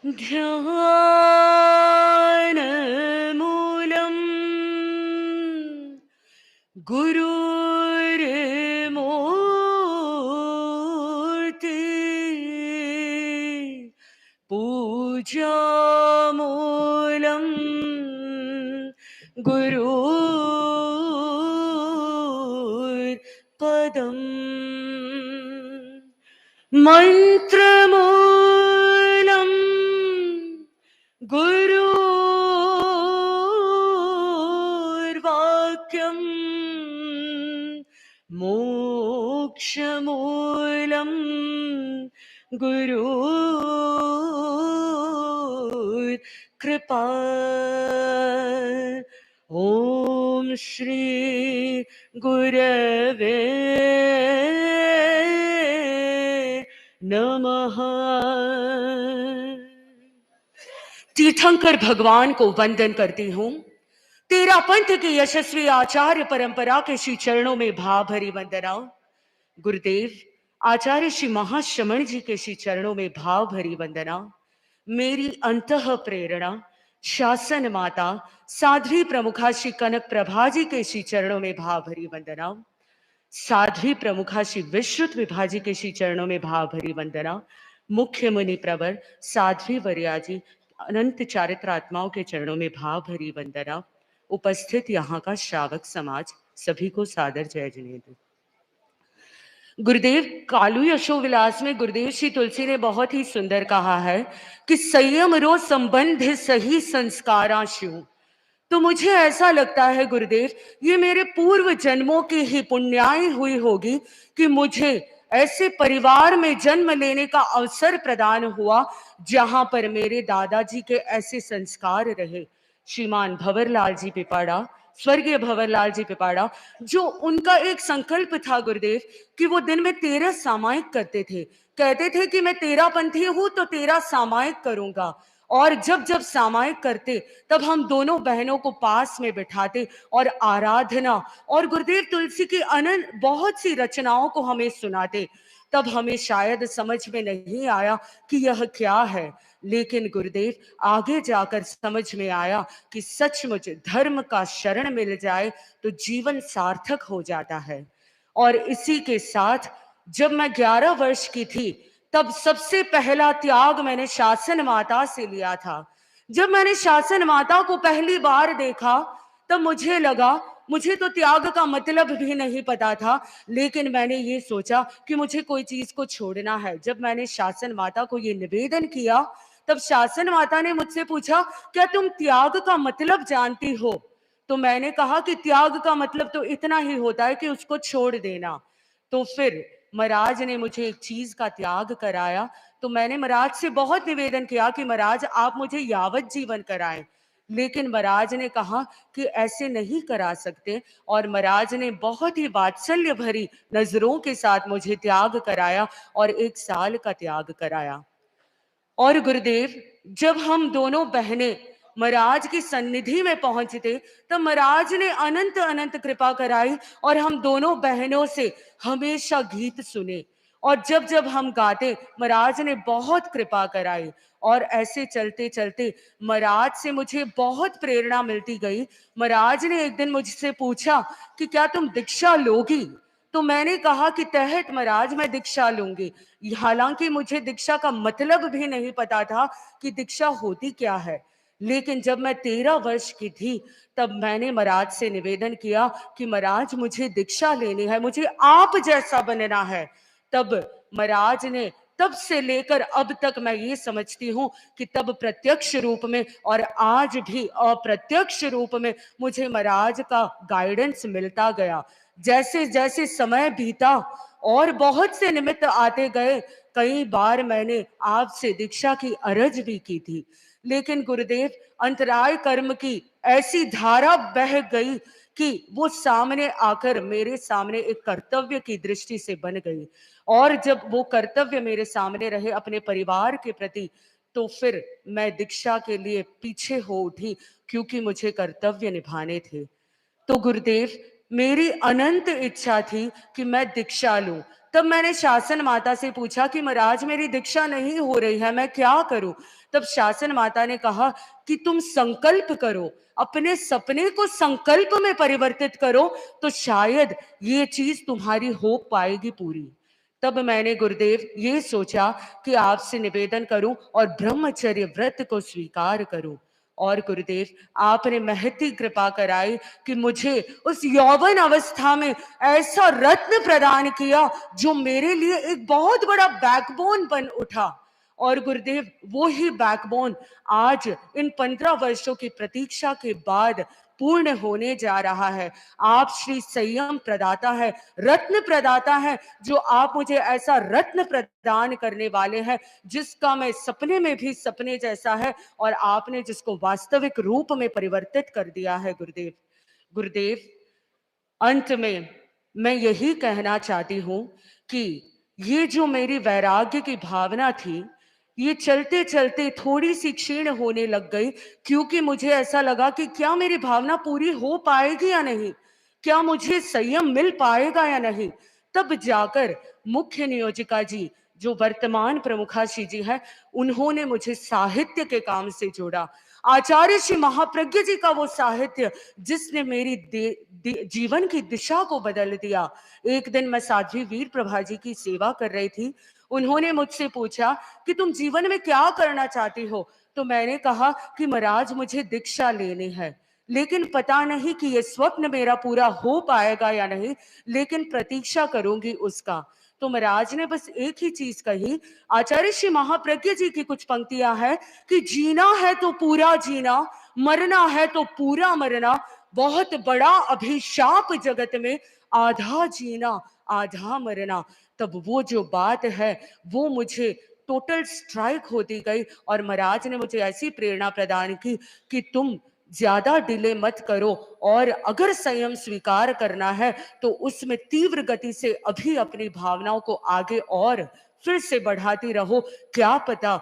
ध्यानमूलम् गुरुर्मूर्ति पूजामूलम् गुरुर्पदम् मन्त्रमूलम् गुरुर्वाक्यम् मोक्षमूलम् गुरुर्कृपा। ॐ श्री गुरवे नमः। तीर्थंकर भगवान को वंदन करती हूँ। तेरा पंथ के यशस्वी आचार्य परंपरा के श्री चरणों में भाव भरी वंदना। गुरुदेव आचार्य श्री महाश्रमण जी के श्री चरणों में भाव भरी वंदना। मेरी अंतः प्रेरणा शासन माता साध्वी प्रमुखा श्री कनक प्रभा जी के श्री चरणों में भाव भरी वंदना। साध्वी प्रमुखा श्री विश्रुत विभा जी के श्री चरणों में भाव भरी वंदना। मुख्य मुनि प्रवर साध्वी वरिया जी अनंत चारित्रात्माओं के चरणों में भाव भरी वंदना। उपस्थित यहाँ का श्रावक समाज सभी को सादर जय जिनेन्द्र। गुरुदेव कालू यशोविलास में गुरुदेव श्री तुलसी ने बहुत ही सुंदर कहा है कि संयम रो संबंध सही संस्काराशु। तो मुझे ऐसा लगता है गुरुदेव ये मेरे पूर्व जन्मों की ही पुण्याई हुई होगी कि मुझे ऐसे परिवार में जन्म लेने का अवसर प्रदान हुआ जहां पर मेरे दादाजी के ऐसे संस्कार रहे। श्रीमान भंवरलाल जी पिपाड़ा, स्वर्गीय भंवरलाल जी पिपाड़ा, जो उनका एक संकल्प था गुरुदेव कि वो दिन में 13 सामायिक करते थे। कहते थे कि मैं 13 पंथी हूं तो 13 सामायिक करूंगा। और जब जब सामायिक करते तब हम दोनों बहनों को पास में बिठाते और आराधना और गुरुदेव तुलसी की अनंत बहुत सी रचनाओं को हमें सुनाते। तब हमें शायद समझ में नहीं आया कि यह क्या है, लेकिन गुरुदेव आगे जाकर समझ में आया कि सचमुच धर्म का शरण मिल जाए तो जीवन सार्थक हो जाता है। और इसी के साथ जब मैं 11 वर्ष की थी तब सबसे पहला त्याग मैंने शासन माता से लिया था। जब मैंने शासन माता को पहली बार देखा तब मुझे लगा, मुझे तो त्याग का मतलब भी नहीं पता था, लेकिन मैंने ये सोचा कि मुझे कोई चीज को छोड़ना है। जब मैंने शासन माता को ये निवेदन किया तब शासन माता ने मुझसे पूछा, क्या तुम त्याग का मतलब जानती हो? तो मैंने कहा कि त्याग का मतलब तो इतना ही होता है कि उसको छोड़ देना। तो फिर महाराज ने मुझे एक चीज का त्याग कराया। तो मैंने महाराज से बहुत निवेदन किया कि महाराज आप मुझे यावत जीवन कराएं, लेकिन महाराज ने कहा कि ऐसे नहीं करा सकते। और महाराज ने बहुत ही वात्सल्य भरी नजरों के साथ मुझे त्याग कराया और 1 साल का त्याग कराया। और गुरुदेव जब हम दोनों बहनें महाराज की सन्निधि में पहुंचते तब महाराज ने अनंत अनंत कृपा कराई और हम दोनों बहनों से हमेशा गीत सुने। और जब जब हम गाते महाराज ने बहुत कृपा कराई। और ऐसे चलते चलते महाराज से मुझे बहुत प्रेरणा मिलती गई। महाराज ने एक दिन मुझसे पूछा कि क्या तुम दीक्षा लोगी? तो मैंने कहा कि तहत महाराज मैं दीक्षा लूंगी। हालांकि मुझे दीक्षा का मतलब भी नहीं पता था कि दीक्षा होती क्या है। लेकिन जब मैं 13 वर्ष की थी तब मैंने महाराज से निवेदन किया कि महाराज मुझे दीक्षा लेनी है, मुझे आप जैसा बनना है। तब महाराज ने, तब से लेकर अब तक मैं ये समझती हूं कि तब प्रत्यक्ष रूप में और आज भी अप्रत्यक्ष रूप में मुझे महाराज का गाइडेंस मिलता गया। जैसे जैसे समय बीता और बहुत से निमित्त आते गए, कई बार मैंने आपसे दीक्षा की अर्ज भी की थी, लेकिन गुरुदेव अंतराय कर्म की ऐसी धारा बह गई कि वो सामने आकर मेरे सामने एक कर्तव्य की दृष्टि से बन गई। और जब वो कर्तव्य मेरे सामने रहे अपने परिवार के प्रति, तो फिर मैं दीक्षा के लिए पीछे हो उठी क्योंकि मुझे कर्तव्य निभाने थे। तो गुरुदेव मेरी अनंत इच्छा थी कि मैं दीक्षा लूं, तब मैंने शासन माता से पूछा कि महाराज मेरी दीक्षा नहीं हो रही है, मैं क्या करूं? तब शासन माता ने कहा कि तुम संकल्प करो, अपने सपने को संकल्प में परिवर्तित करो, तो शायद ये चीज तुम्हारी हो पाएगी पूरी। तब मैंने गुरुदेव ये सोचा कि आपसे निवेदन करूं और ब्रह्मचर्य व्रत को स्वीकार करूं। और गुरुदेव, आपने महती कृपा कराई कि मुझे उस यौवन अवस्था में ऐसा रत्न प्रदान किया जो मेरे लिए एक बहुत बड़ा बैकबोन बन उठा। और गुरुदेव, वो ही बैकबोन आज इन 15 वर्षों की प्रतीक्षा के बाद पूर्ण होने जा रहा है। आप श्री संयम प्रदाता है, रत्न प्रदाता है, जो आप मुझे ऐसा रत्न प्रदान करने वाले हैं जिसका मैं सपने में भी सपने जैसा है, और आपने जिसको वास्तविक रूप में परिवर्तित कर दिया है गुरुदेव। गुरुदेव, अंत में मैं यही कहना चाहती हूं कि ये जो मेरी वैराग्य की भावना थी, ये चलते चलते थोड़ी सी क्षीण होने लग गई, क्योंकि मुझे ऐसा लगा कि क्या मेरी भावना पूरी हो पाएगी या नहीं, क्या मुझे संयम मिल पाएगा या नहीं। तब जाकर मुख्य नियोजिका जी, जो वर्तमान प्रमुखाशी जी है, उन्होंने मुझे साहित्य के काम से जोड़ा। आचार्य श्री महाप्रज्ञ जी का वो साहित्य जिसने मेरी जीवन की दिशा को बदल दिया। एक दिन मैं साध्वी वीर प्रभा जी की सेवा कर रही थी। उन्होंने मुझसे पूछा कि तुम जीवन में क्या करना चाहती हो? तो मैंने कहा कि महाराज मुझे दीक्षा लेनी है, लेकिन पता नहीं कि यह स्वप्न मेरा पूरा हो पाएगा या नहीं, लेकिन प्रतीक्षा करूंगी उसका। तो महाराज ने बस एक ही चीज कही। आचार्य श्री महाप्रज्ञ जी की कुछ पंक्तियां हैं कि जीना है तो पूरा जीना, मरना है तो पूरा मरना, बहुत बड़ा अभिशाप जगत में, आधा जीना आधा मरना। तब वो जो बात है वो मुझे टोटल स्ट्राइक होती गई, और महाराज ने मुझे ऐसी प्रेरणा प्रदान की कि तुम ज्यादा डिले मत करो, और अगर संयम स्वीकार करना है तो उसमें तीव्र गति से अभी अपनी भावनाओं को आगे और फिर से बढ़ाती रहो, क्या पता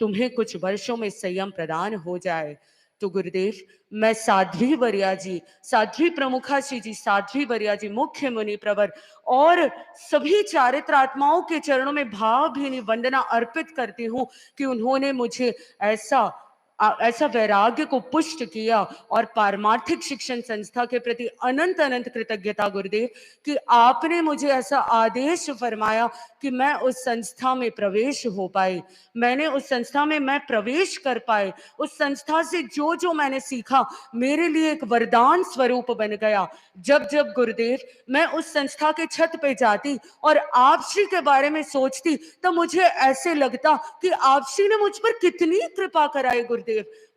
तुम्हें कुछ वर्षों में संयम प्रदान हो जाए। तो गुरुदेव, मैं साध्वी वरिया जी, साध्वी प्रमुखाशी जी, साध्वी वरिया जी, मुख्य मुनि प्रवर और सभी चारित्रात्माओं के चरणों में भावभीनी वंदना अर्पित करती हूं कि उन्होंने मुझे ऐसा वैराग्य को पुष्ट किया, और पारमार्थिक शिक्षण संस्था के प्रति अनंत अनंत कृतज्ञता गुरुदेव कि आपने मुझे ऐसा आदेश फरमाया कि मैं उस संस्था में प्रवेश हो पाई, मैंने उस संस्था में मैं प्रवेश कर पाए। उस संस्था से जो जो मैंने सीखा मेरे लिए एक वरदान स्वरूप बन गया। जब जब गुरुदेव मैं उस संस्था के छत पे जाती और आप श्री के बारे में सोचती, तब मुझे ऐसे लगता कि आप श्री ने मुझ पर कितनी कृपा कराई गुरुदेव,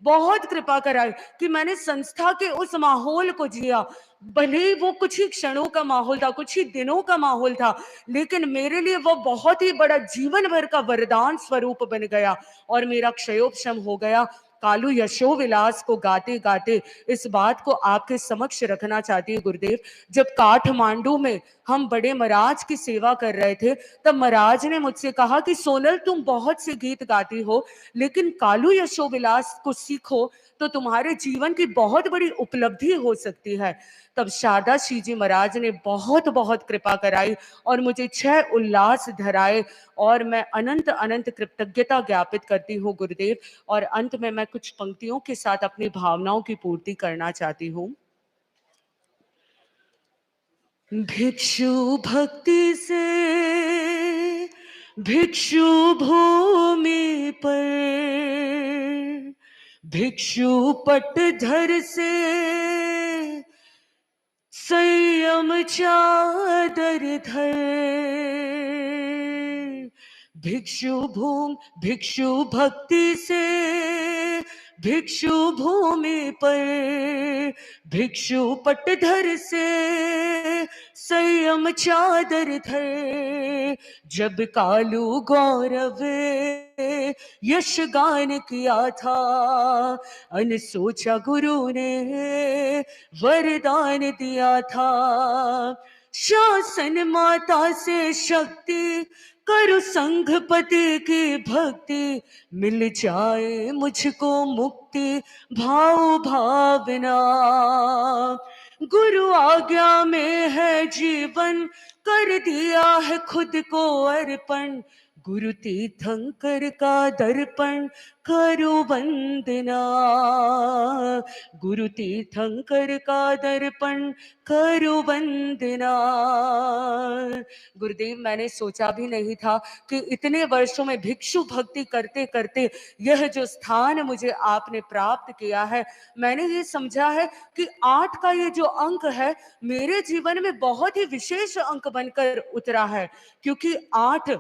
बहुत कृपा कराई कि मैंने संस्था के उस माहौल को जिया। भले ही वो कुछ ही क्षणों का माहौल था, कुछ ही दिनों का माहौल था, लेकिन मेरे लिए वो बहुत ही बड़ा जीवन भर का वरदान स्वरूप बन गया, और मेरा क्षयोपशम हो गया। कालू यशो विलास को गाते गाते इस बात को आपके समक्ष रखना चाहती हूँ गुरुदेव। जब काठमांडू में हम बड़े महाराज की सेवा कर रहे थे, तब महाराज ने मुझसे कहा कि सोनल, तुम बहुत से गीत गाती हो, लेकिन कालू यशो विलास को सीखो तो तुम्हारे जीवन की बहुत बड़ी उपलब्धि हो सकती है। तब शारदा श्री जी महाराज ने बहुत बहुत कृपा कराई और मुझे 6 उल्लास धराए, और मैं अनंत अनंत कृतज्ञता ज्ञापित करती हूँ गुरुदेव। और अंत में मैं कुछ पंक्तियों के साथ अपनी भावनाओं की पूर्ति करना चाहती हूँ। भिक्षु भक्ति से भिक्षु भूमि पर, भिक्षु पटधर से संयम चादर धर, भिक्षु भक्ति से भिक्षु भूमि पर, भिक्षु पटधर से संयम चादर धर। जब कालू गौरव यश गान किया था, अनसोचा गुरु ने वरदान दिया था। शासन माता से शक्ति करु संघपति की भक्ति, मिल जाए मुझको मुक्ति भाव भावना। गुरु आज्ञा में है जीवन, कर दिया है खुद को अर्पण। गुरु तीर्थंकर का दर्पण करो वंदना, गुरु तीर्थंकर का दर्पण करो वंदना। गुरुदेव, मैंने सोचा भी नहीं था कि इतने वर्षों में भिक्षु भक्ति करते करते यह जो स्थान मुझे आपने प्राप्त किया है, मैंने ये समझा है कि 8 का ये जो अंक है मेरे जीवन में बहुत ही विशेष अंक बनकर उतरा है। क्योंकि 8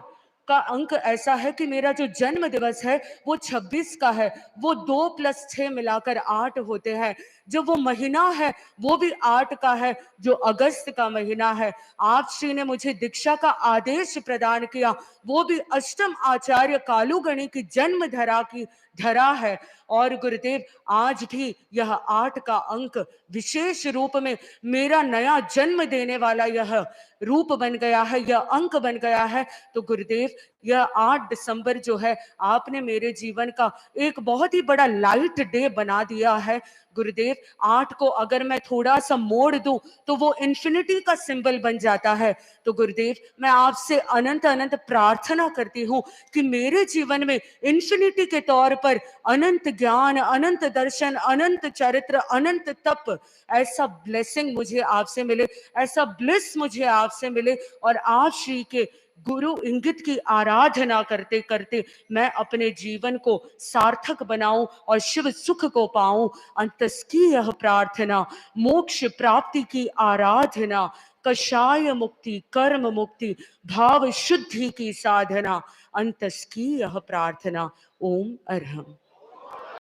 का अंक ऐसा है कि मेरा जो जन्म दिवस है वो 26 का है, वो 2 + 6 मिलाकर 8 होते हैं। जो वो महीना है वो भी 8 का है, जो अगस्त का महीना है। आप श्री ने मुझे दीक्षा का आदेश प्रदान किया, वो भी अष्टम आचार्य कालूगणी की जन्म धरा की धरा है। और गुरुदेव, आज भी यह 8 का अंक विशेष रूप में मेरा नया जन्म देने वाला यह रूप बन गया है, यह अंक बन गया है। तो गुरुदेव, यह 8 दिसंबर जो है आपने मेरे जीवन का एक बहुत ही बड़ा लाइट डे बना दिया है। गुरुदेव, 8 को अगर मैं थोड़ा सा मोड़ दूं तो वो इन्फिनिटी का सिंबल बन जाता है। तो गुरुदेव, मैं आपसे अनंत अनंत प्रार्थना करती हूँ कि मेरे जीवन में इन्फिनिटी के तौर पर अनंत ज्ञान, अनंत दर्शन, अनंत चरित्र, अनंत तप, ऐसा ब्लेसिंग मुझे आपसे मिले, ऐसा ब्लिस मुझे आपसे मिले। और आप श्री के गुरु इंगित की आराधना करते करते मैं अपने जीवन को सार्थक बनाऊं और शिव सुख को पाऊं। अंतस की यह प्रार्थना, मोक्ष प्राप्ति की आराधना, कषाय मुक्ति, कर्म मुक्ति, भाव शुद्धि की साधना, अंतस की यह प्रार्थना। ओम अरहम।